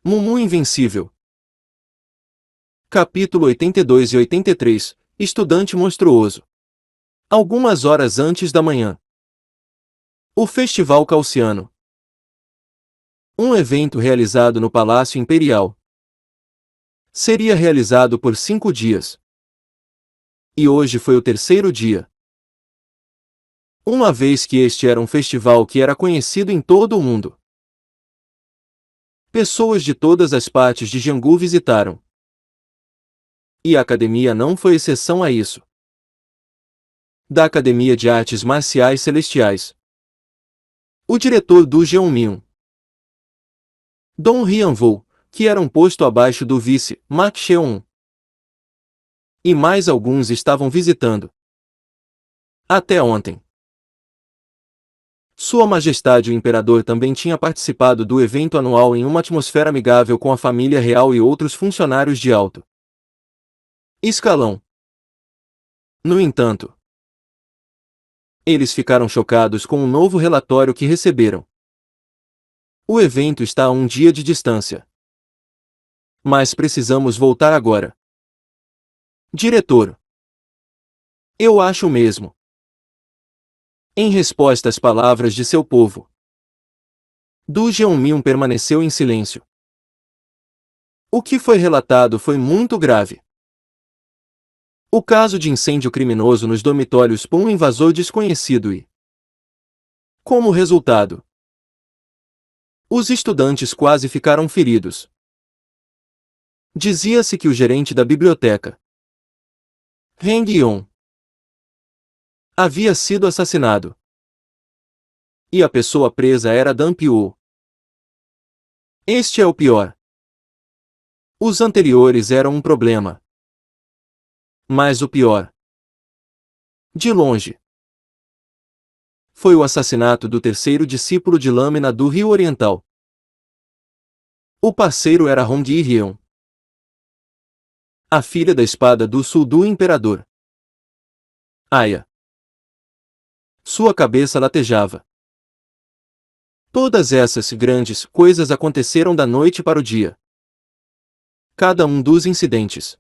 Mumu Invencível. Capítulo 82 e 83. Estudante monstruoso. Algumas horas antes da manhã. O Festival Calciano. Um evento realizado no Palácio Imperial. Seria realizado por 5 dias. E hoje foi o terceiro dia. Uma vez que este era um festival que era conhecido em todo o mundo. Pessoas de todas as partes de Jianghu visitaram. E a academia não foi exceção a isso. Da Academia de Artes Marciais Celestiais. O diretor do Jeonmyeon, Dong Hyun-woo, que era um posto abaixo do vice, Mak Cheon. E mais alguns estavam visitando. Até ontem. Sua Majestade o Imperador também tinha participado do evento anual em uma atmosfera amigável com a família real e outros funcionários de alto escalão. No entanto, eles ficaram chocados com um novo relatório que receberam. O evento está a um dia de distância. Mas precisamos voltar agora. Diretor. Eu acho mesmo. Em resposta às palavras de seu povo, Du Jeonmyeon permaneceu em silêncio. O que foi relatado foi muito grave. O caso de incêndio criminoso nos dormitórios por um invasor desconhecido e, como resultado, os estudantes quase ficaram feridos. Dizia-se que o gerente da biblioteca, Heng Yeon, havia sido assassinado. E a pessoa presa era Dan Pyo. Este é o pior. Os anteriores eram um problema. Mas o pior, de longe, foi o assassinato do terceiro discípulo de Lâmina do Rio Oriental. O parceiro era Hong Hyeon, a filha da espada do sul do imperador. Aya. Sua cabeça latejava. Todas essas grandes coisas aconteceram da noite para o dia. Cada um dos incidentes,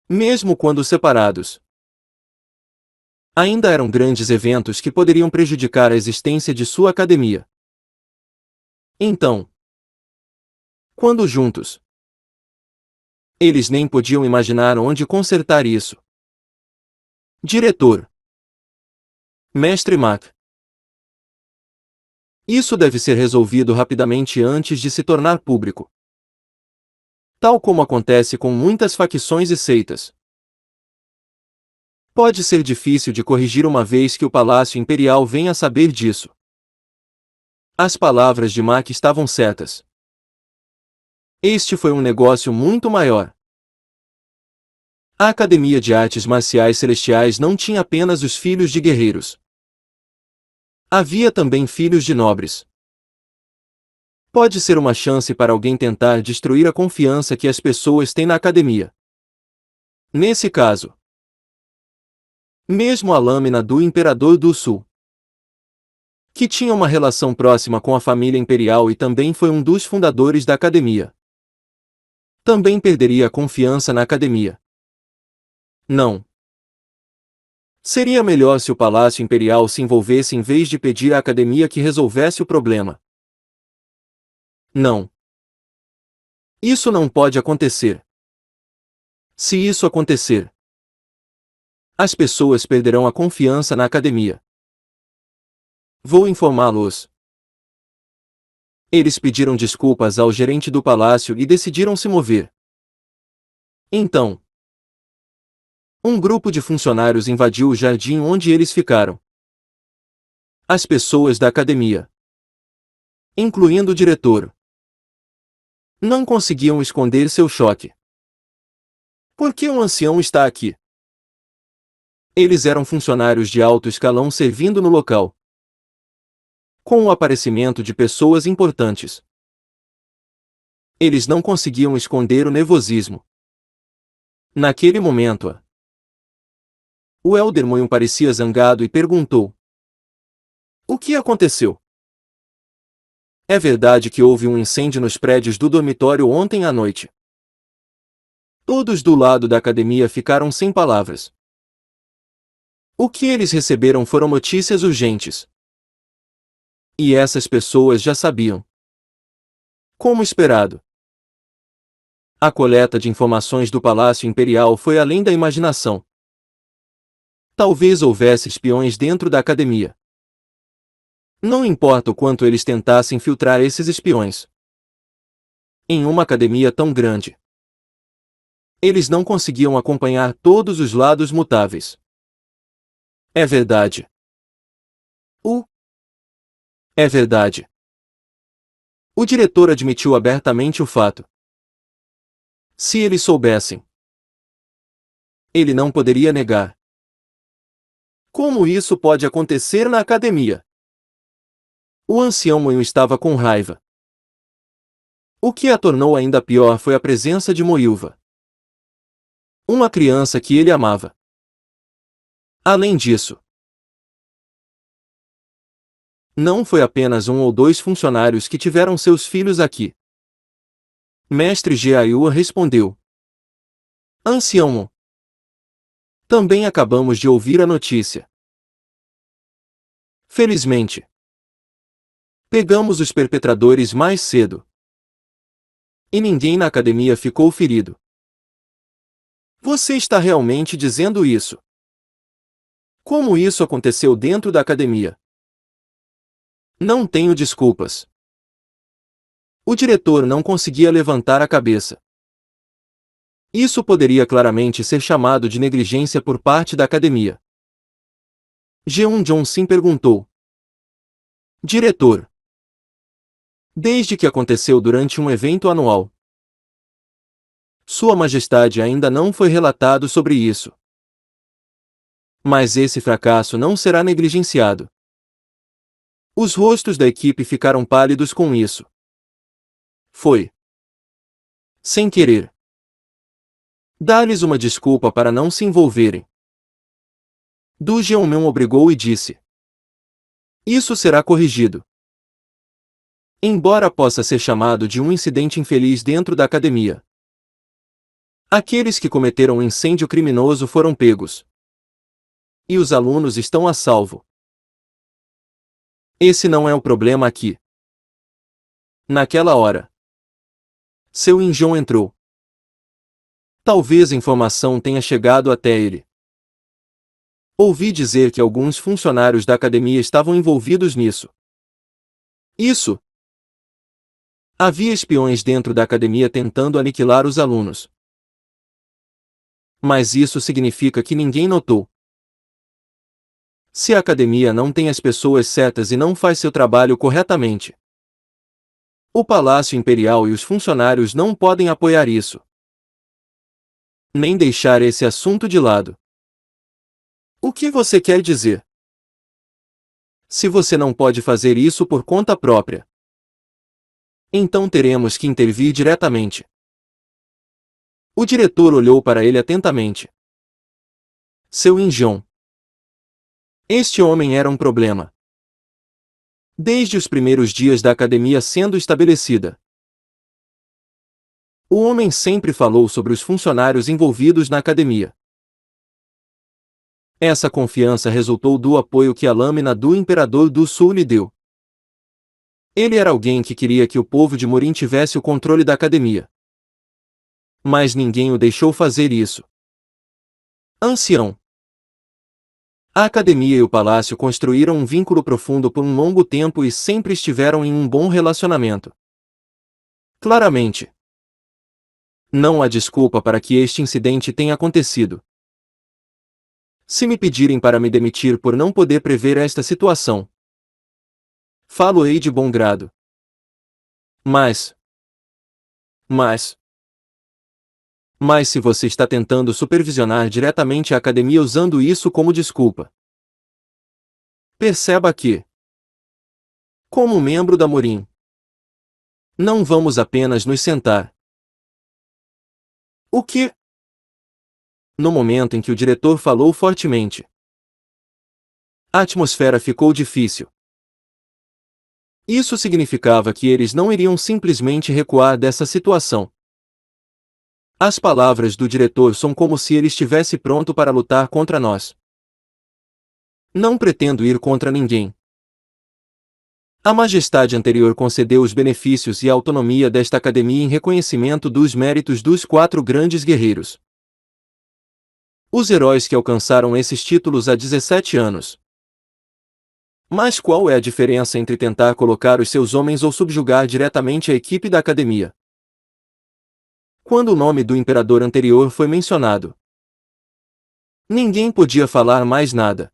mesmo quando separados, ainda eram grandes eventos que poderiam prejudicar a existência de sua academia. Então, quando juntos, eles nem podiam imaginar onde consertar isso. Diretor. Mestre Mak. Isso deve ser resolvido rapidamente antes de se tornar público. Tal como acontece com muitas facções e seitas. Pode ser difícil de corrigir uma vez que o Palácio Imperial venha a saber disso. As palavras de Mak estavam certas. Este foi um negócio muito maior. A Academia de Artes Marciais Celestiais não tinha apenas os filhos de guerreiros. Havia também filhos de nobres. Pode ser uma chance para alguém tentar destruir a confiança que as pessoas têm na academia. Nesse caso, mesmo a lâmina do Imperador do Sul, que tinha uma relação próxima com a família imperial e também foi um dos fundadores da academia, também perderia a confiança na academia. Não. Seria melhor se o Palácio Imperial se envolvesse em vez de pedir à academia que resolvesse o problema. Não. Isso não pode acontecer. Se isso acontecer, as pessoas perderão a confiança na academia. Vou informá-los. Eles pediram desculpas ao gerente do palácio e decidiram se mover. Então, um grupo de funcionários invadiu o jardim onde eles ficaram. As pessoas da academia, incluindo o diretor, não conseguiam esconder seu choque. Por que um ancião está aqui? Eles eram funcionários de alto escalão servindo no local. Com o aparecimento de pessoas importantes, eles não conseguiam esconder o nervosismo. Naquele momento, o Elder Moyon parecia zangado e perguntou: o que aconteceu? É verdade que houve um incêndio nos prédios do dormitório ontem à noite. Todos do lado da academia ficaram sem palavras. O que eles receberam foram notícias urgentes. E essas pessoas já sabiam. Como esperado. A coleta de informações do Palácio Imperial foi além da imaginação. Talvez houvesse espiões dentro da academia. Não importa o quanto eles tentassem filtrar esses espiões. Em uma academia tão grande, eles não conseguiam acompanhar todos os lados mutáveis. É verdade. É verdade. O diretor admitiu abertamente o fato. Se eles soubessem, ele não poderia negar. Como isso pode acontecer na academia? O ancião Moio estava com raiva. O que a tornou ainda pior foi a presença de Moilva, uma criança que ele amava. Além disso, não foi apenas um ou dois funcionários que tiveram seus filhos aqui. Mestre Jeaiua respondeu. Ancião Mo, também acabamos de ouvir a notícia. Felizmente, pegamos os perpetradores mais cedo. E ninguém na academia ficou ferido. Você está realmente dizendo isso? Como isso aconteceu dentro da academia? Não tenho desculpas. O diretor não conseguia levantar a cabeça. Isso poderia claramente ser chamado de negligência por parte da academia. Jeon Jong-sim perguntou. Diretor. Desde que aconteceu durante um evento anual, Sua Majestade ainda não foi relatado sobre isso. Mas esse fracasso não será negligenciado. Os rostos da equipe ficaram pálidos com isso. Foi sem querer. Dá-lhes uma desculpa para não se envolverem. Du Jeonmyeon obrigou e disse. Isso será corrigido. Embora possa ser chamado de um incidente infeliz dentro da academia, aqueles que cometeram um incêndio criminoso foram pegos. E os alunos estão a salvo. Esse não é o problema aqui. Naquela hora, Seu Injong entrou. Talvez a informação tenha chegado até ele. Ouvi dizer que alguns funcionários da academia estavam envolvidos nisso. Isso. Havia espiões dentro da academia tentando aniquilar os alunos. Mas isso significa que ninguém notou. Se a academia não tem as pessoas certas e não faz seu trabalho corretamente, o Palácio Imperial e os funcionários não podem apoiar isso. Nem deixar esse assunto de lado. O que você quer dizer? Se você não pode fazer isso por conta própria, então teremos que intervir diretamente. O diretor olhou para ele atentamente. Seu Injong. Este homem era um problema. Desde os primeiros dias da academia sendo estabelecida. O homem sempre falou sobre os funcionários envolvidos na academia. Essa confiança resultou do apoio que a lâmina do Imperador do Sul lhe deu. Ele era alguém que queria que o povo de Morin tivesse o controle da academia. Mas ninguém o deixou fazer isso. Ancião. A academia e o palácio construíram um vínculo profundo por um longo tempo e sempre estiveram em um bom relacionamento. Claramente, não há desculpa para que este incidente tenha acontecido. Se me pedirem para me demitir por não poder prever esta situação, falo-ei de bom grado. Mas se você está tentando supervisionar diretamente a academia usando isso como desculpa, perceba que, como membro da Morin, não vamos apenas nos sentar. O que? No momento em que o diretor falou fortemente, a atmosfera ficou difícil. Isso significava que eles não iriam simplesmente recuar dessa situação. As palavras do diretor são como se ele estivesse pronto para lutar contra nós. Não pretendo ir contra ninguém. A majestade anterior concedeu os benefícios e a autonomia desta academia em reconhecimento dos méritos dos 4 grandes guerreiros. Os heróis que alcançaram esses títulos há 17 anos. Mas qual é a diferença entre tentar colocar os seus homens ou subjugar diretamente a equipe da academia? Quando o nome do imperador anterior foi mencionado, ninguém podia falar mais nada.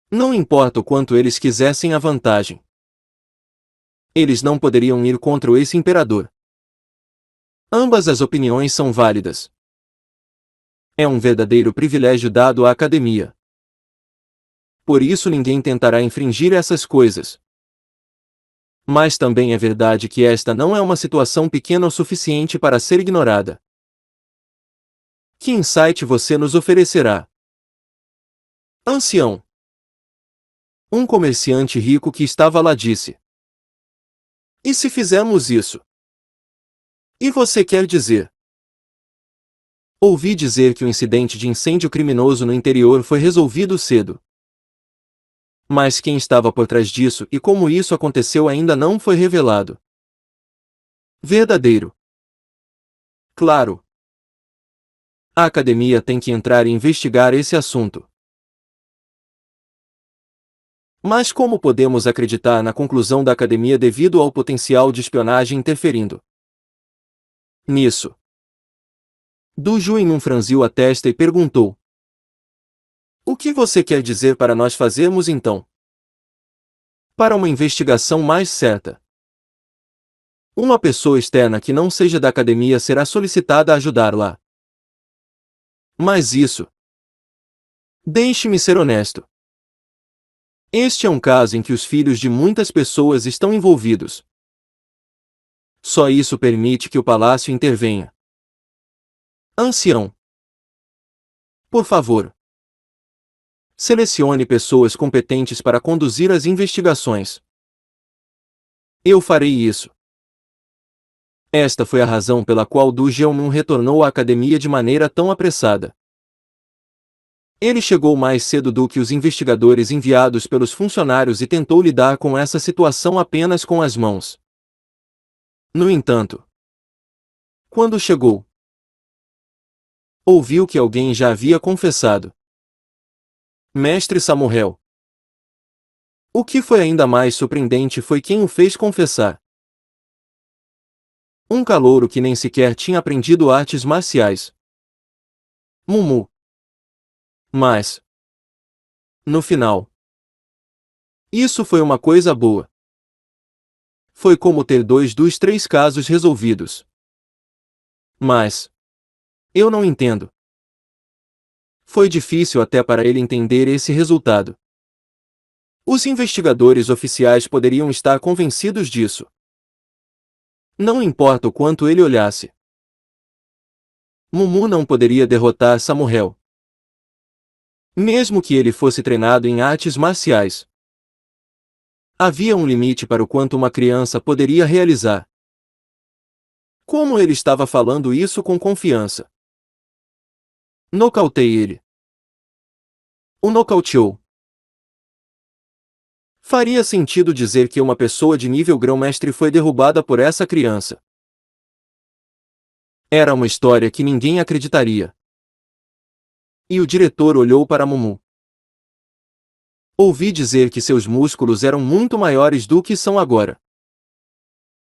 Não importa o quanto eles quisessem a vantagem. Eles não poderiam ir contra o ex-imperador. Ambas as opiniões são válidas. É um verdadeiro privilégio dado à academia. Por isso ninguém tentará infringir essas coisas. Mas também é verdade que esta não é uma situação pequena o suficiente para ser ignorada. Que insight você nos oferecerá? Ancião. Um comerciante rico que estava lá disse. E se fizermos isso? E você quer dizer? Ouvi dizer que o incidente de incêndio criminoso no interior foi resolvido cedo. Mas quem estava por trás disso e como isso aconteceu ainda não foi revelado. Verdadeiro. Claro. A academia tem que entrar e investigar esse assunto. Mas como podemos acreditar na conclusão da academia devido ao potencial de espionagem interferindo nisso? Du Junyun franziu a testa e perguntou. O que você quer dizer para nós fazermos então? Para uma investigação mais certa. Uma pessoa externa que não seja da academia será solicitada a ajudar-la. Mas isso... Deixe-me ser honesto. Este é um caso em que os filhos de muitas pessoas estão envolvidos. Só isso permite que o palácio intervenha. Ancião. Por favor. Selecione pessoas competentes para conduzir as investigações. Eu farei isso. Esta foi a razão pela qual Du Jeonmun retornou à academia de maneira tão apressada. Ele chegou mais cedo do que os investigadores enviados pelos funcionários e tentou lidar com essa situação apenas com as mãos. No entanto, quando chegou, ouviu que alguém já havia confessado. Mestre Samuel. O que foi ainda mais surpreendente foi quem o fez confessar. Um calouro que nem sequer tinha aprendido artes marciais. Mumu. Mas, no final, isso foi uma coisa boa. Foi como ter 2 dos 3 casos resolvidos. Mas, eu não entendo. Foi difícil até para ele entender esse resultado. Os investigadores oficiais poderiam estar convencidos disso. Não importa o quanto ele olhasse. Mumu não poderia derrotar Samuel. Mesmo que ele fosse treinado em artes marciais. Havia um limite para o quanto uma criança poderia realizar. Como ele estava falando isso com confiança. Nocautei ele. O nocauteou. Faria sentido dizer que uma pessoa de nível grão-mestre foi derrubada por essa criança. Era uma história que ninguém acreditaria. E o diretor olhou para Mumu. Ouvi dizer que seus músculos eram muito maiores do que são agora.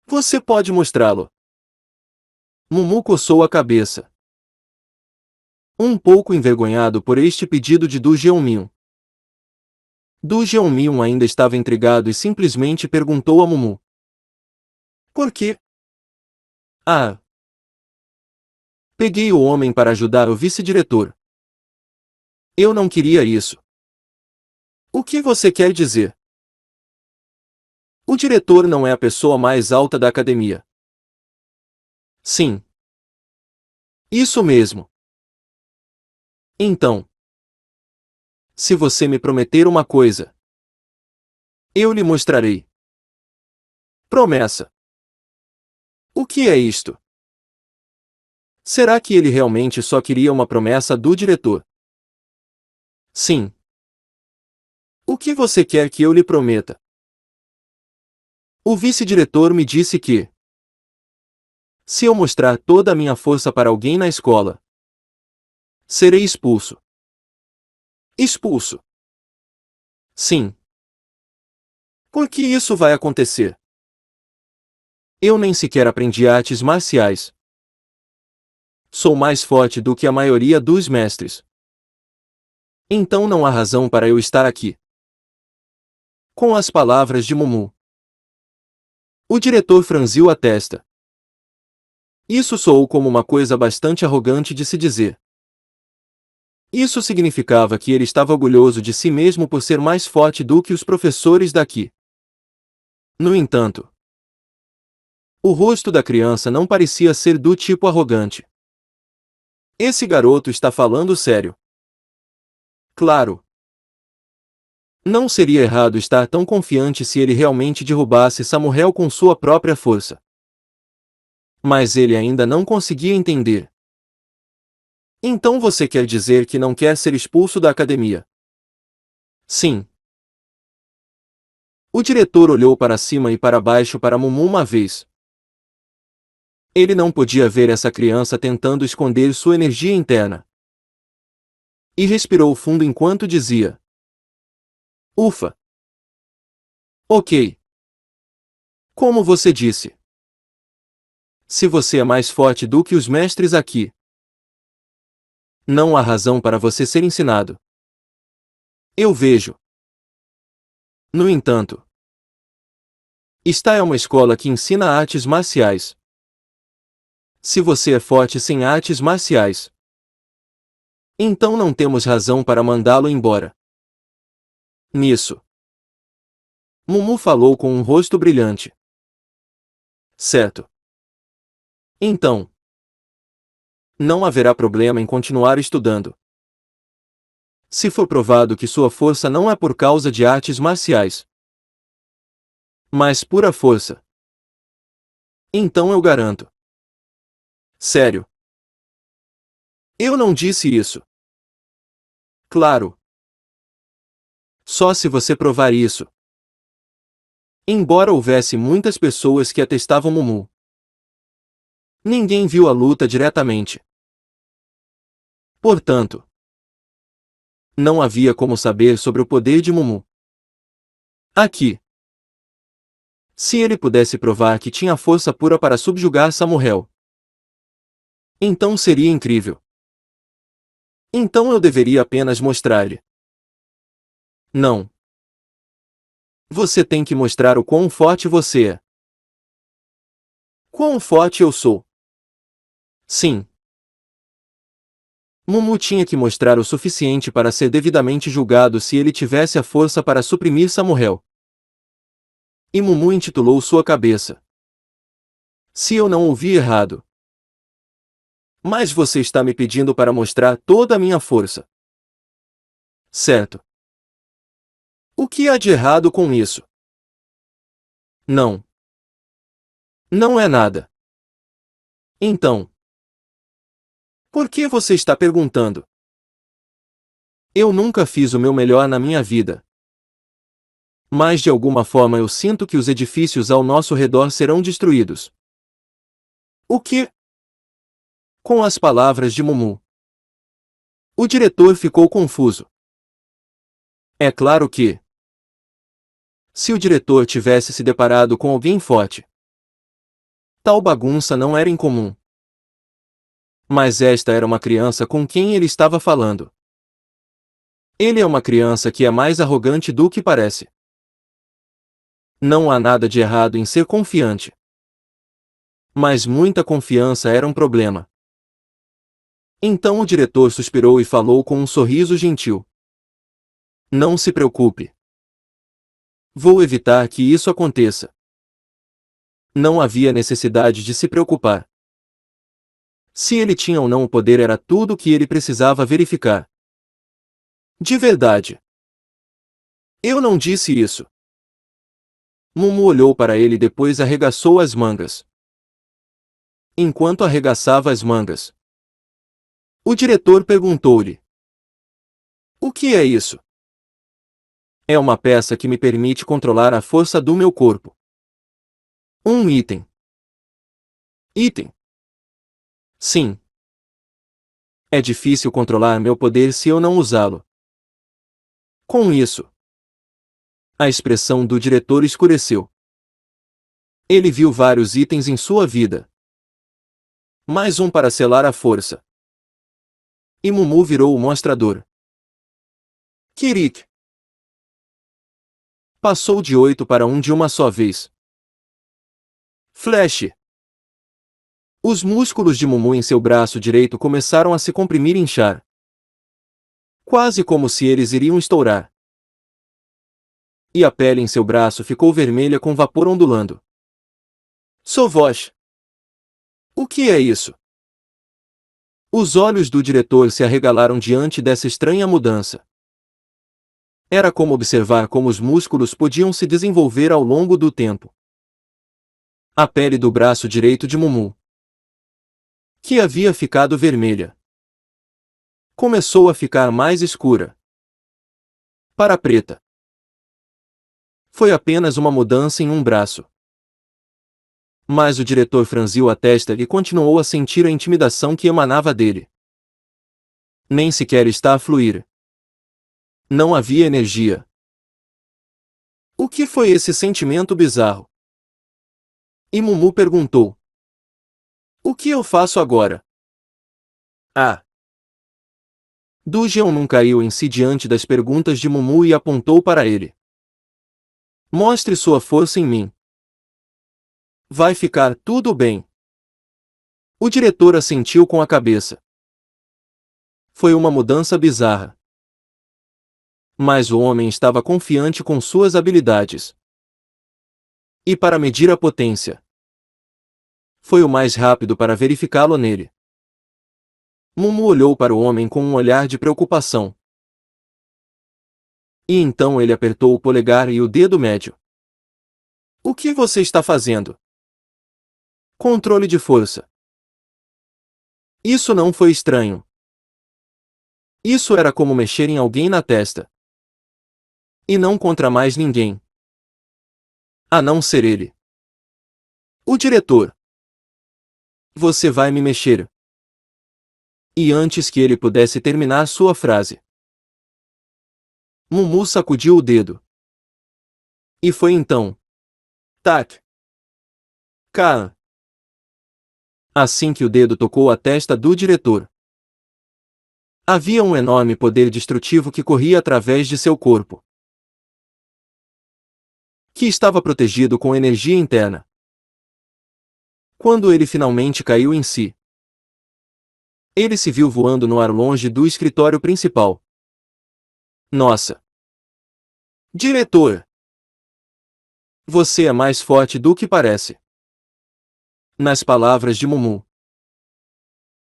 Você pode mostrá-lo. Mumu coçou a cabeça. Um pouco envergonhado por este pedido de Du Jeonmin. Du Jeonmin ainda estava intrigado e simplesmente perguntou a Mumu. Por quê? Ah. Peguei o homem para ajudar o vice-diretor. Eu não queria isso. O que você quer dizer? O diretor não é a pessoa mais alta da academia. Sim. Isso mesmo. Então, se você me prometer uma coisa, eu lhe mostrarei. Promessa. O que é isto? Será que ele realmente só queria uma promessa do diretor? Sim. O que você quer que eu lhe prometa? O vice-diretor me disse que, se eu mostrar toda a minha força para alguém na escola, serei expulso. Expulso? Sim. Por que isso vai acontecer? Eu nem sequer aprendi artes marciais. Sou mais forte do que a maioria dos mestres. Então não há razão para eu estar aqui. Com as palavras de Mumu, o diretor franziu a testa. Isso soou como uma coisa bastante arrogante de se dizer. Isso significava que ele estava orgulhoso de si mesmo por ser mais forte do que os professores daqui. No entanto, o rosto da criança não parecia ser do tipo arrogante. Esse garoto está falando sério. Claro. Não seria errado estar tão confiante se ele realmente derrubasse Samuel com sua própria força. Mas ele ainda não conseguia entender. Então você quer dizer que não quer ser expulso da academia? Sim. O diretor olhou para cima e para baixo para Mumu uma vez. Ele não podia ver essa criança tentando esconder sua energia interna. E respirou fundo enquanto dizia: Ufa! Ok. Como você disse. Se você é mais forte do que os mestres aqui, não há razão para você ser ensinado. Eu vejo. No entanto, esta é uma escola que ensina artes marciais. Se você é forte sem artes marciais, então não temos razão para mandá-lo embora. Nisso, Mumu falou com um rosto brilhante. Certo. Então, não haverá problema em continuar estudando. Se for provado que sua força não é por causa de artes marciais, mas pura força, então eu garanto. Sério. Eu não disse isso. Claro. Só se você provar isso. Embora houvesse muitas pessoas que atestavam Mumu, ninguém viu a luta diretamente. Portanto, não havia como saber sobre o poder de Mumu. Aqui. Se ele pudesse provar que tinha força pura para subjugar Samuel, então seria incrível. Então eu deveria apenas mostrar-lhe. Não. Você tem que mostrar o quão forte você é. Quão forte eu sou. Sim. Mumu tinha que mostrar o suficiente para ser devidamente julgado se ele tivesse a força para suprimir Samuel. E Mumu intitulou sua cabeça. Se eu não ouvi errado. Mas você está me pedindo para mostrar toda a minha força. Certo. O que há de errado com isso? Não. Não é nada. Então, por que você está perguntando? Eu nunca fiz o meu melhor na minha vida. Mas de alguma forma eu sinto que os edifícios ao nosso redor serão destruídos. O que? Com as palavras de Mumu, o diretor ficou confuso. É claro que, se o diretor tivesse se deparado com alguém forte, tal bagunça não era incomum. Mas esta era uma criança com quem ele estava falando. Ele é uma criança que é mais arrogante do que parece. Não há nada de errado em ser confiante. Mas muita confiança era um problema. Então o diretor suspirou e falou com um sorriso gentil. Não se preocupe. Vou evitar que isso aconteça. Não havia necessidade de se preocupar. Se ele tinha ou não o poder era tudo o que ele precisava verificar. De verdade. Eu não disse isso. Mumu olhou para ele e depois arregaçou as mangas. Enquanto arregaçava as mangas, o diretor perguntou-lhe: "O que é isso?" "É uma peça que me permite controlar a força do meu corpo." "Um item." "Item?" "Sim. É difícil controlar meu poder se eu não usá-lo." Com isso, a expressão do diretor escureceu. Ele viu vários itens em sua vida. Mais um para selar a força. E Mumu virou o mostrador. Kirik. Passou de 8 para 1 de uma só vez. Flash. Os músculos de Mumu em seu braço direito começaram a se comprimir e inchar. Quase como se eles iriam estourar. E a pele em seu braço ficou vermelha com vapor ondulando. Sovosh. O que é isso? Os olhos do diretor se arregalaram diante dessa estranha mudança. Era como observar como os músculos podiam se desenvolver ao longo do tempo. A pele do braço direito de Mumu, que havia ficado vermelha, começou a ficar mais escura, para preta. Foi apenas uma mudança em um braço. Mas o diretor franziu a testa e continuou a sentir a intimidação que emanava dele. Nem sequer está a fluir. Não havia energia. O que foi esse sentimento bizarro? E Mumu perguntou: "O que eu faço agora?" Ah! Du Jeongnam caiu em si diante das perguntas de Mumu e apontou para ele. "Mostre sua força em mim. Vai ficar tudo bem." O diretor assentiu com a cabeça. Foi uma mudança bizarra. Mas o homem estava confiante com suas habilidades. E para medir a potência, foi o mais rápido para verificá-lo nele. Mumu olhou para o homem com um olhar de preocupação. E então ele apertou o polegar e o dedo médio. "O que você está fazendo?" "Controle de força." Isso não foi estranho. Isso era como mexer em alguém na testa. E não contra mais ninguém. A não ser ele. O diretor. "Você vai me mexer." E antes que ele pudesse terminar sua frase, Mumu sacudiu o dedo. E foi então. Tac! Kaan! Assim que o dedo tocou a testa do diretor, havia um enorme poder destrutivo que corria através de seu corpo, que estava protegido com energia interna. Quando ele finalmente caiu em si, ele se viu voando no ar longe do escritório principal. "Nossa! Diretor! Você é mais forte do que parece." Nas palavras de Mumu.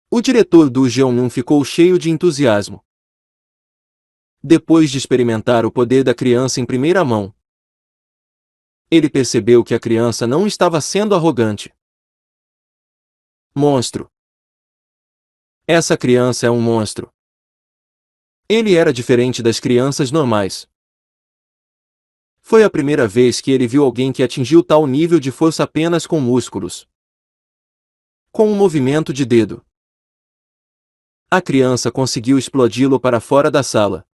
O diretor do Jeongnam ficou cheio de entusiasmo. Depois de experimentar o poder da criança em primeira mão, ele percebeu que a criança não estava sendo arrogante. Monstro. Essa criança é um monstro. Ele era diferente das crianças normais. Foi a primeira vez que ele viu alguém que atingiu tal nível de força apenas com músculos. Com um movimento de dedo, a criança conseguiu explodi-lo para fora da sala.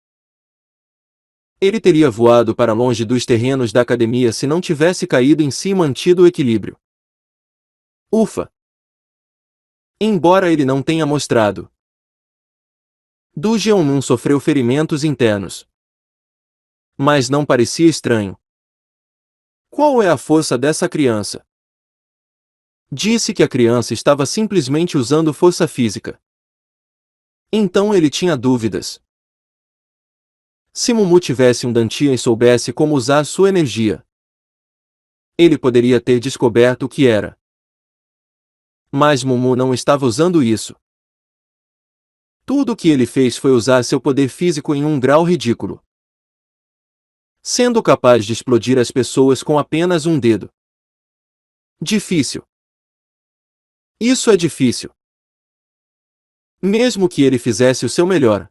Ele teria voado para longe dos terrenos da academia se não tivesse caído em si e mantido o equilíbrio. Ufa! Embora ele não tenha mostrado, Du Jeongnam sofreu ferimentos internos. Mas não parecia estranho. Qual é a força dessa criança? Disse que a criança estava simplesmente usando força física. Então ele tinha dúvidas. Se Mumu tivesse um Dantian e soubesse como usar sua energia, ele poderia ter descoberto o que era. Mas Mumu não estava usando isso. Tudo o que ele fez foi usar seu poder físico em um grau ridículo. sendo capaz de explodir as pessoas com apenas um dedo. Difícil. Isso é difícil. Mesmo que ele fizesse o seu melhor.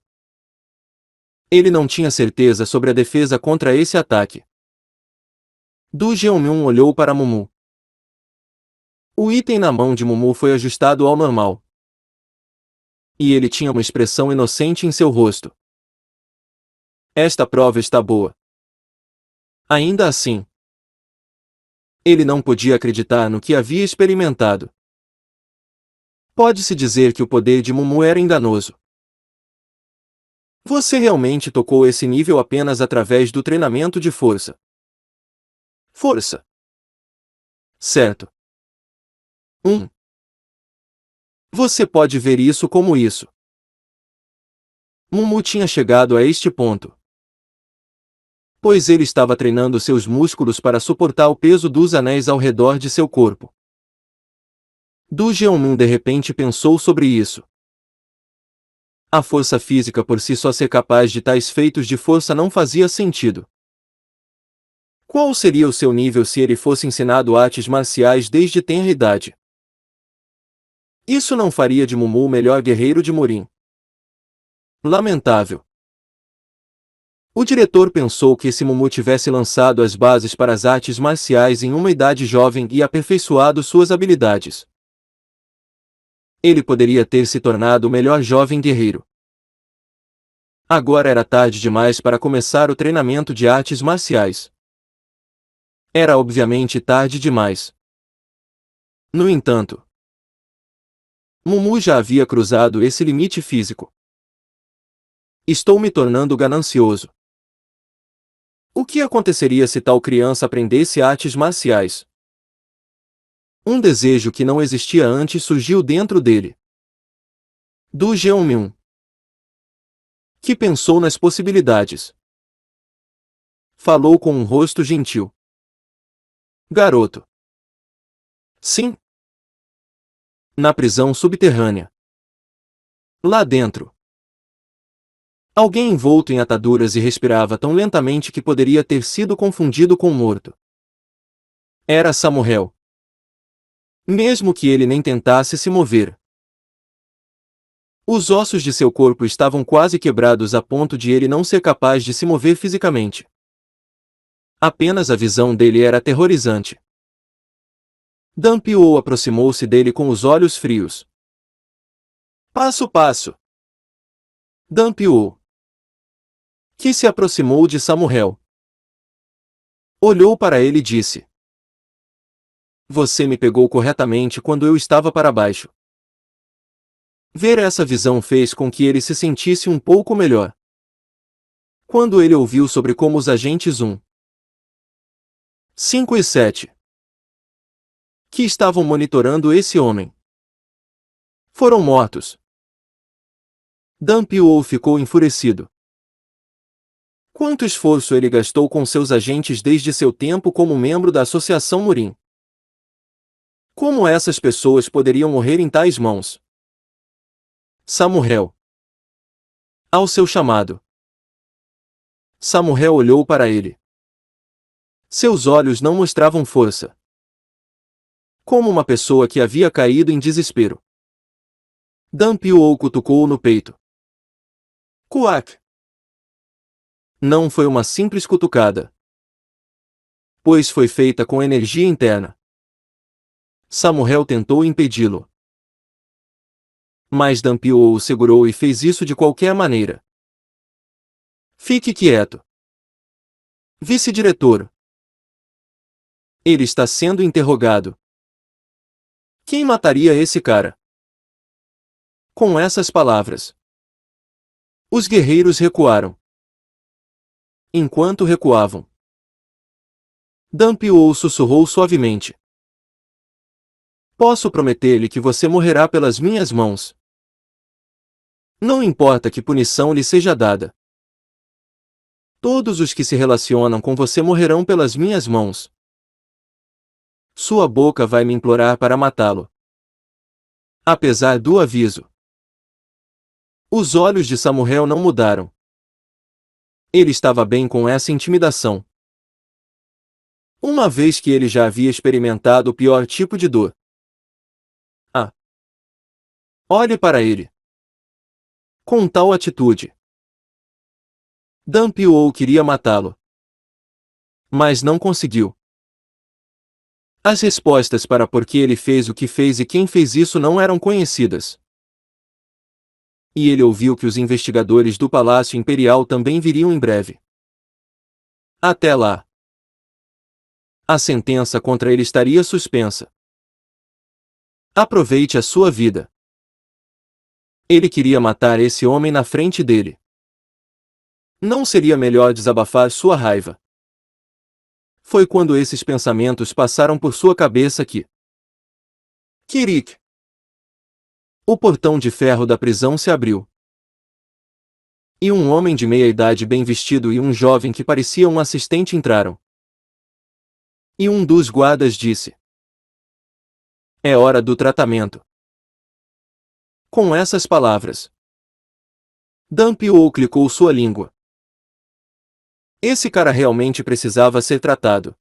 Ele não tinha certeza sobre a defesa contra esse ataque. Du Jeong-min olhou para Mumu. O item na mão de Mumu foi ajustado ao normal. E ele tinha uma expressão inocente em seu rosto. Esta prova está boa. Ainda assim, ele não podia acreditar no que havia experimentado. Pode-se dizer que o poder de Mumu era enganoso. Você realmente tocou esse nível apenas através do treinamento de força. Força. Certo. 1. Você pode ver isso como isso. Mumu tinha chegado a este ponto, pois ele estava treinando seus músculos para suportar o peso dos anéis ao redor de seu corpo. Du Jeong-min de repente pensou sobre isso. A força física por si só ser capaz de tais feitos de força não fazia sentido. Qual seria o seu nível se ele fosse ensinado artes marciais desde tenra idade? Isso não faria de Mumu o melhor guerreiro de Murin. Lamentável. O diretor pensou que se Mumu tivesse lançado as bases para as artes marciais em uma idade jovem e aperfeiçoado suas habilidades, ele poderia ter se tornado o melhor jovem guerreiro. Agora era tarde demais para começar o treinamento de artes marciais. Era obviamente tarde demais. No entanto, Mumu já havia cruzado esse limite físico. Estou me tornando ganancioso. O que aconteceria se tal criança aprendesse artes marciais? Um desejo que não existia antes surgiu dentro dele. Du Jeong-min, que pensou nas possibilidades. Falou com um rosto gentil. Garoto. Sim. Na prisão subterrânea. Lá dentro. Alguém envolto em ataduras e respirava tão lentamente que poderia ter sido confundido com um morto. Era Samuel. Mesmo que ele nem tentasse se mover. Os ossos de seu corpo estavam quase quebrados a ponto de ele não ser capaz de se mover fisicamente. Apenas a visão dele era aterrorizante. Dan Pyo aproximou-se dele com os olhos frios. Passo. Dan Pyo, que se aproximou de Samuel, olhou para ele e disse: Você me pegou corretamente quando eu estava para baixo. Ver essa visão fez com que ele se sentisse um pouco melhor. Quando ele ouviu sobre como os agentes 1, 5 e 7, que estavam monitorando esse homem, foram mortos, Dan Pyo ficou enfurecido. Quanto esforço ele gastou com seus agentes desde seu tempo como membro da Associação Murin? Como essas pessoas poderiam morrer em tais mãos? Samuel. Ao seu chamado, Samuel olhou para ele. Seus olhos não mostravam força. Como uma pessoa que havia caído em desespero. Dan Pyo cutucou no peito. Kuak. Não foi uma simples cutucada, pois foi feita com energia interna. Samuel tentou impedi-lo, mas Dan Pyo o segurou e fez isso de qualquer maneira. Fique quieto. Vice-diretor. Ele está sendo interrogado. Quem mataria esse cara? Com essas palavras, os guerreiros recuaram. Enquanto recuavam, Dan Pyo sussurrou suavemente. Posso prometer-lhe que você morrerá pelas minhas mãos. Não importa que punição lhe seja dada. Todos os que se relacionam com você morrerão pelas minhas mãos. Sua boca vai me implorar para matá-lo. Apesar do aviso, os olhos de Samuel não mudaram. Ele estava bem com essa intimidação, uma vez que ele já havia experimentado o pior tipo de dor. Ah! Olhe para ele. Com tal atitude, Dan Piu queria matá-lo, mas não conseguiu. As respostas para por que ele fez o que fez e quem fez isso não eram conhecidas. E ele ouviu que os investigadores do Palácio Imperial também viriam em breve. Até lá, a sentença contra ele estaria suspensa. Aproveite a sua vida. Ele queria matar esse homem na frente dele. Não seria melhor desabafar sua raiva? Foi quando esses pensamentos passaram por sua cabeça que... Kirik! O portão de ferro da prisão se abriu. E um homem de meia-idade bem vestido e um jovem que parecia um assistente entraram. E um dos guardas disse: "É hora do tratamento." Com essas palavras, Dan Piu clicou sua língua. Esse cara realmente precisava ser tratado.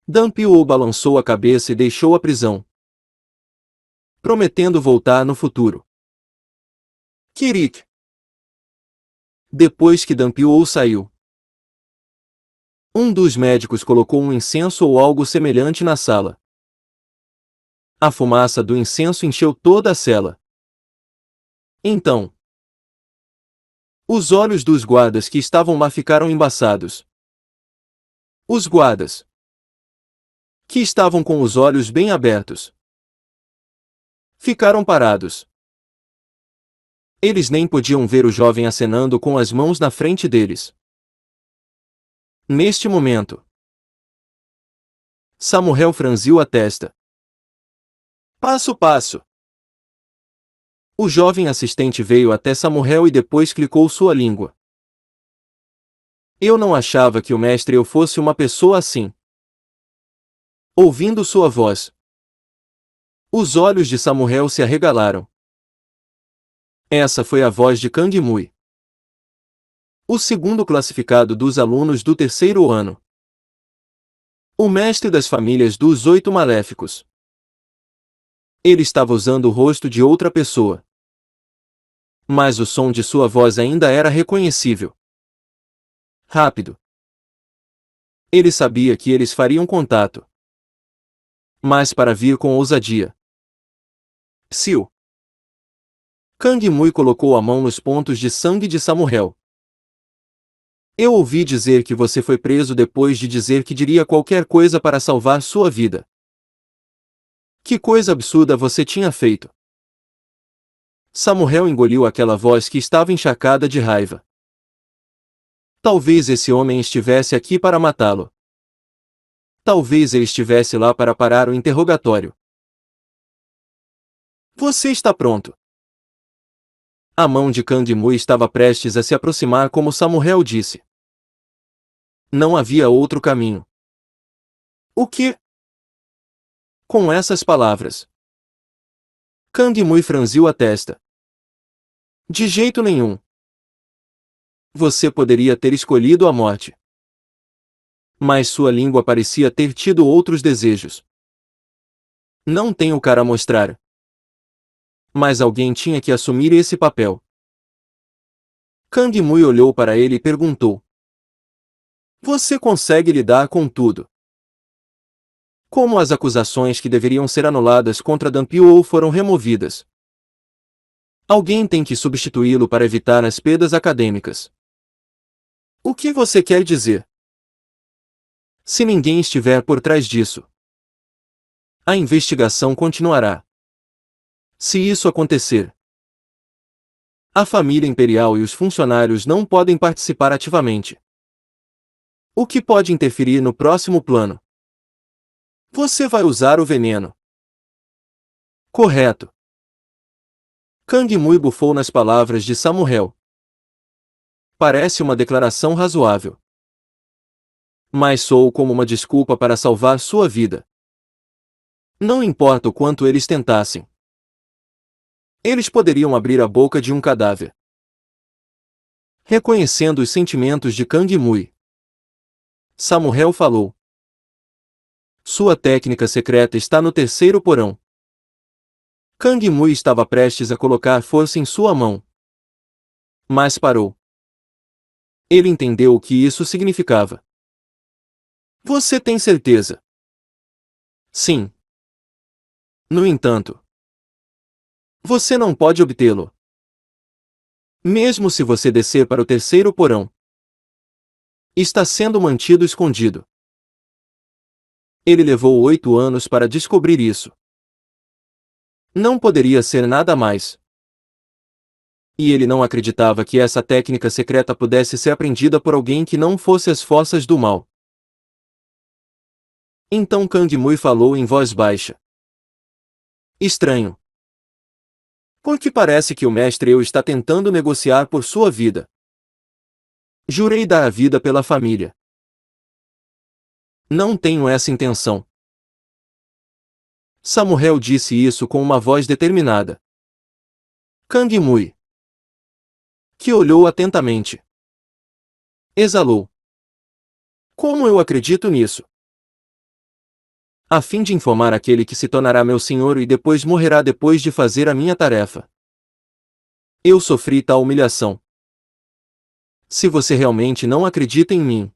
Dan Piu balançou a cabeça e deixou a prisão, prometendo voltar no futuro. Kirik! Depois que Dan Piu saiu, um dos médicos colocou um incenso ou algo semelhante na sala. A fumaça do incenso encheu toda a cela. Então, os olhos dos guardas que estavam lá ficaram embaçados. Os guardas, que estavam com os olhos bem abertos, ficaram parados. Eles nem podiam ver o jovem acenando com as mãos na frente deles. Neste momento, Samuel franziu a testa. Passo, passo. O jovem assistente veio até Samuel e depois clicou sua língua. Eu não achava que o mestre eu fosse uma pessoa assim. Ouvindo sua voz, os olhos de Samuel se arregalaram. Essa foi a voz de Kang Mui, o segundo classificado dos alunos do terceiro ano. O mestre das famílias dos 8 maléficos. Ele estava usando o rosto de outra pessoa, mas o som de sua voz ainda era reconhecível. Rápido. Ele sabia que eles fariam contato, mas para vir com ousadia. Psiu. Kang Mui colocou a mão nos pontos de sangue de Samuel. Eu ouvi dizer que você foi preso depois de dizer que diria qualquer coisa para salvar sua vida. Que coisa absurda você tinha feito. Samuel engoliu aquela voz que estava encharcada de raiva. Talvez esse homem estivesse aqui para matá-lo. Talvez ele estivesse lá para parar o interrogatório. Você está pronto. A mão de Kang Mui estava prestes a se aproximar como Samuel disse. Não havia outro caminho. O quê? Com essas palavras, Kang Mui franziu a testa. De jeito nenhum. Você poderia ter escolhido a morte. Mas sua língua parecia ter tido outros desejos. Não tenho cara a mostrar. Mas alguém tinha que assumir esse papel. Kang Mui olhou para ele e perguntou: Você consegue lidar com tudo? Como as acusações que deveriam ser anuladas contra Dan Piu foram removidas? Alguém tem que substituí-lo para evitar as perdas acadêmicas. O que você quer dizer? Se ninguém estiver por trás disso, a investigação continuará. Se isso acontecer, a família imperial e os funcionários não podem participar ativamente. O que pode interferir no próximo plano? Você vai usar o veneno. Correto. Kang Mui bufou nas palavras de Samuel. Parece uma declaração razoável. Mas soou como uma desculpa para salvar sua vida. Não importa o quanto eles tentassem. Eles poderiam abrir a boca de um cadáver. Reconhecendo os sentimentos de Kang Mui, Samuel falou: sua técnica secreta está no terceiro porão. Kang Mui estava prestes a colocar força em sua mão, mas parou. Ele entendeu o que isso significava. Você tem certeza? Sim. No entanto, você não pode obtê-lo. Mesmo se você descer para o terceiro porão, está sendo mantido escondido. Ele levou 8 anos para descobrir isso. Não poderia ser nada mais. E ele não acreditava que essa técnica secreta pudesse ser aprendida por alguém que não fosse as forças do mal. Então Kang Mui falou em voz baixa: estranho. Porque parece que o mestre Eu está tentando negociar por sua vida. Jurei dar a vida pela família. Não tenho essa intenção. Samuel disse isso com uma voz determinada. Kang Mui, que olhou atentamente, exalou: como eu acredito nisso? A fim de informar aquele que se tornará meu senhor e depois morrerá depois de fazer a minha tarefa. Eu sofri tal humilhação. Se você realmente não acredita em mim,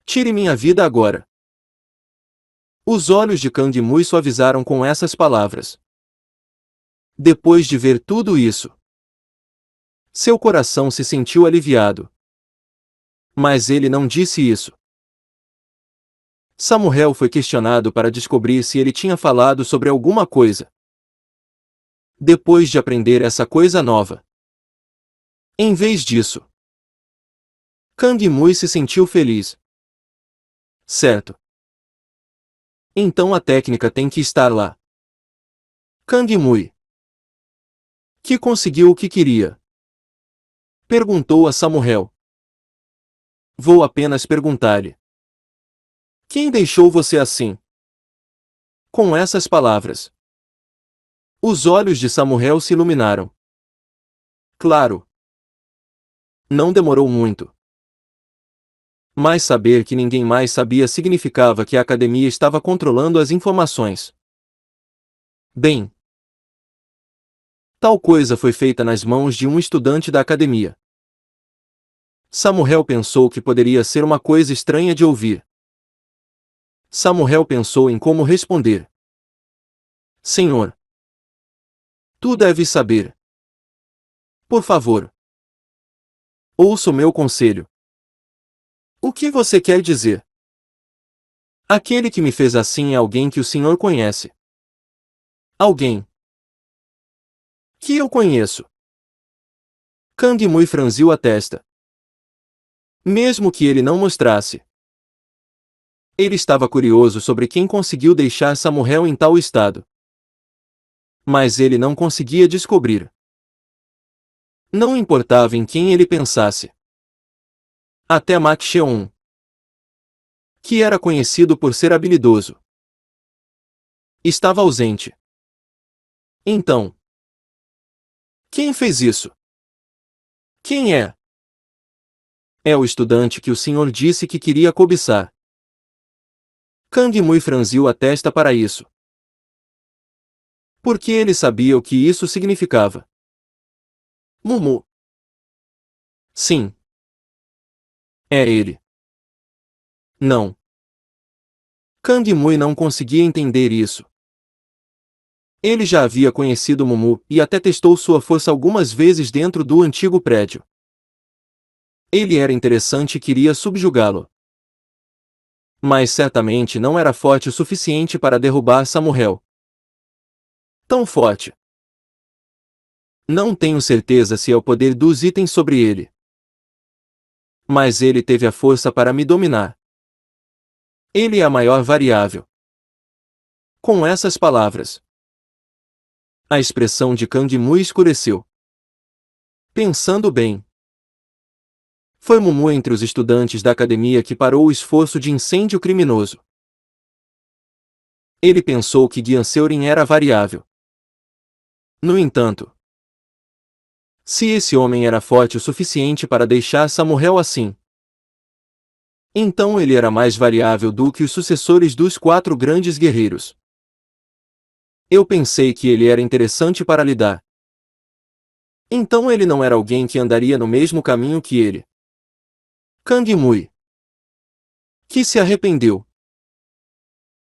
tire minha vida agora. Os olhos de Kang Mui suavizaram com essas palavras. Depois de ver tudo isso, seu coração se sentiu aliviado. Mas ele não disse isso. Samuel foi questionado para descobrir se ele tinha falado sobre alguma coisa. Depois de aprender essa coisa nova. Em vez disso, Kang Mui se sentiu feliz. Certo. Então a técnica tem que estar lá. Kang Mui, que conseguiu o que queria, perguntou a Samuel. Vou apenas perguntar-lhe: quem deixou você assim? Com essas palavras, os olhos de Samuel se iluminaram. Claro. Não demorou muito. Mas saber que ninguém mais sabia significava que a academia estava controlando as informações. Bem, tal coisa foi feita nas mãos de um estudante da academia. Samuel pensou que poderia ser uma coisa estranha de ouvir. Samuel pensou em como responder. Senhor, tu deves saber. Por favor, ouça o meu conselho. O que você quer dizer? Aquele que me fez assim é alguém que o senhor conhece. Alguém que eu conheço. Kang Mui franziu a testa. Mesmo que ele não mostrasse. Ele estava curioso sobre quem conseguiu deixar Samuel em tal estado. Mas ele não conseguia descobrir. Não importava em quem ele pensasse. Até Mak Cheon, que era conhecido por ser habilidoso, estava ausente. Então, quem fez isso? Quem é? É o estudante que o senhor disse que queria cobiçar. Kang Mui franziu a testa para isso. Porque ele sabia o que isso significava. Mumu. Sim. É ele. Não. Kang Mui não conseguia entender isso. Ele já havia conhecido Mumu e até testou sua força algumas vezes dentro do antigo prédio. Ele era interessante e queria subjugá-lo. Mas certamente não era forte o suficiente para derrubar Samuel. Tão forte. Não tenho certeza se é o poder dos itens sobre ele. Mas ele teve a força para me dominar. Ele é a maior variável. Com essas palavras, a expressão de Kang Mui escureceu. Pensando bem, foi Mumu entre os estudantes da academia que parou o esforço de incêndio criminoso. Ele pensou que Gian Seurin era variável. No entanto, Se esse homem era forte o suficiente para deixar Samuel assim, então ele era mais variável do que os sucessores dos 4 grandes guerreiros. Eu pensei que ele era interessante para lidar. Então ele não era alguém que andaria no mesmo caminho que ele. Kang Mui, que se arrependeu,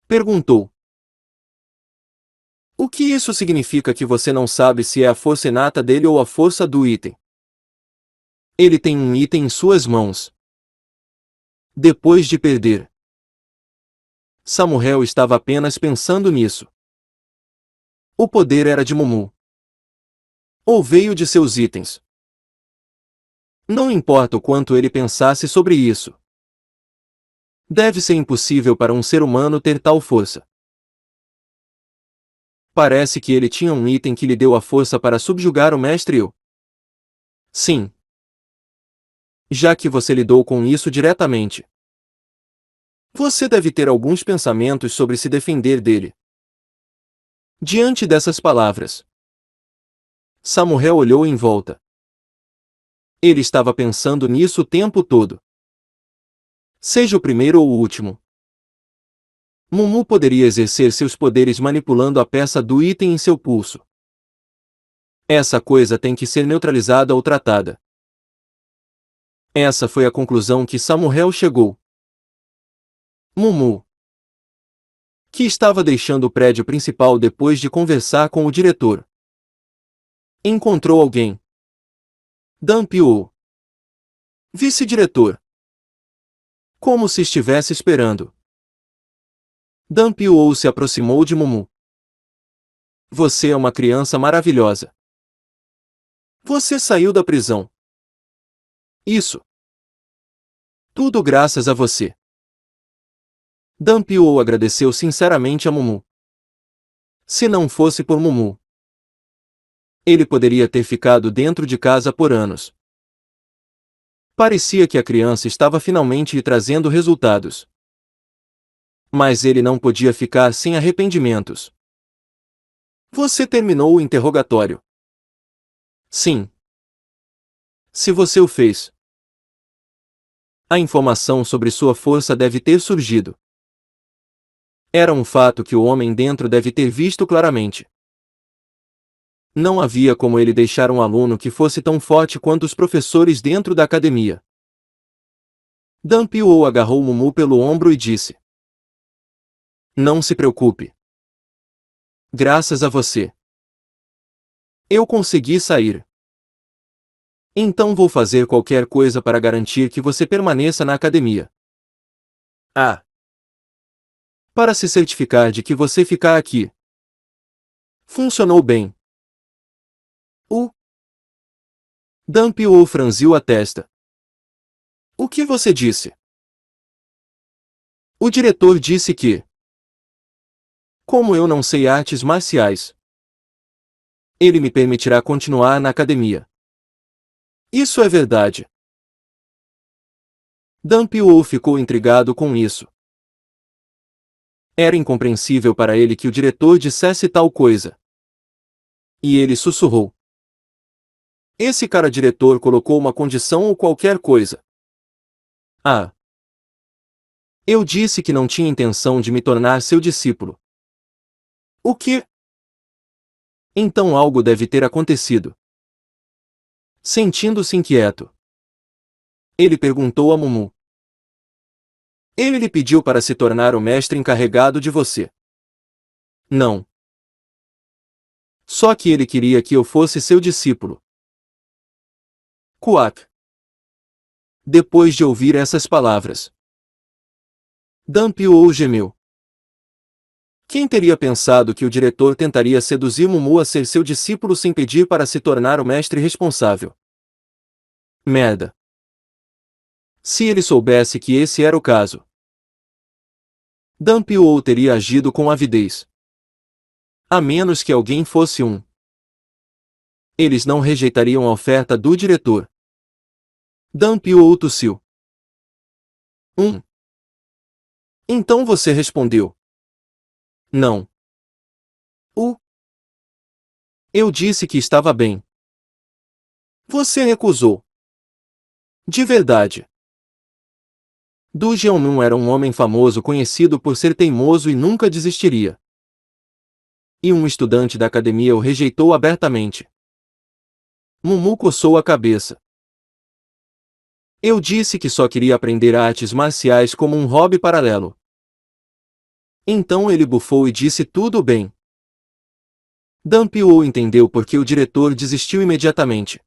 perguntou. O que isso significa que você não sabe se é a força inata dele ou a força do item? Ele tem um item em suas mãos. Depois de perder, Samuel estava apenas pensando nisso. O poder era de Mumu. Ou veio de seus itens. Não importa o quanto ele pensasse sobre isso. Deve ser impossível para um ser humano ter tal força. Parece que ele tinha um item que lhe deu a força para subjugar o mestre Eu. Sim. Já que você lidou com isso diretamente, você deve ter alguns pensamentos sobre se defender dele. Diante dessas palavras, Samuel olhou em volta. Ele estava pensando nisso o tempo todo. Seja o primeiro ou o último, Mumu poderia exercer seus poderes manipulando a peça do item em seu pulso. Essa coisa tem que ser neutralizada ou tratada. Essa foi a conclusão que Samuel chegou. Mumu, que estava deixando o prédio principal depois de conversar com o diretor, encontrou alguém. Dan Piu, vice-diretor. Como se estivesse esperando. Dan Piu se aproximou de Mumu. Você é uma criança maravilhosa. Você saiu da prisão. Isso. Tudo graças a você. Dan Piu agradeceu sinceramente a Mumu. Se não fosse por Mumu, ele poderia ter ficado dentro de casa por anos. Parecia que a criança estava finalmente lhe trazendo resultados. Mas ele não podia ficar sem arrependimentos. Você terminou o interrogatório? Sim. Se você o fez, a informação sobre sua força deve ter surgido. Era um fato que o homem dentro deve ter visto claramente. Não havia como ele deixar um aluno que fosse tão forte quanto os professores dentro da academia. Dan Piu agarrou Mumu pelo ombro e disse: Não se preocupe. Graças a você, eu consegui sair. Então vou fazer qualquer coisa para garantir que você permaneça na academia. Ah! Para se certificar de que você ficar aqui. Funcionou bem. Dan Piu franziu a testa. O que você disse? O diretor disse que, como eu não sei artes marciais, ele me permitirá continuar na academia. Isso é verdade. Dan Piu ficou intrigado com isso. Era incompreensível para ele que o diretor dissesse tal coisa. E ele sussurrou. Esse cara diretor colocou uma condição ou qualquer coisa. Ah! Eu disse que não tinha intenção de me tornar seu discípulo. O quê? Então algo deve ter acontecido. Sentindo-se inquieto, ele perguntou a Mumu. Ele lhe pediu para se tornar o mestre encarregado de você. Não. Só que ele queria que eu fosse seu discípulo. Quack. Depois de ouvir essas palavras, Dan Piu gemeu. Quem teria pensado que o diretor tentaria seduzir Mumu a ser seu discípulo sem pedir para se tornar o mestre responsável? Merda. Se ele soubesse que esse era o caso, Dan Piu teria agido com avidez. A menos que alguém fosse um. Eles não rejeitariam a oferta do diretor. Dan Piu tossiu. Então você respondeu. Não. Eu disse que estava bem. Você recusou. De verdade. Du Jianmin era um homem famoso conhecido por ser teimoso e nunca desistiria. E um estudante da academia o rejeitou abertamente. Mumu coçou a cabeça. Eu disse que só queria aprender artes marciais como um hobby paralelo. Então ele bufou e disse tudo bem. Dan Piou entendeu porque o diretor desistiu imediatamente.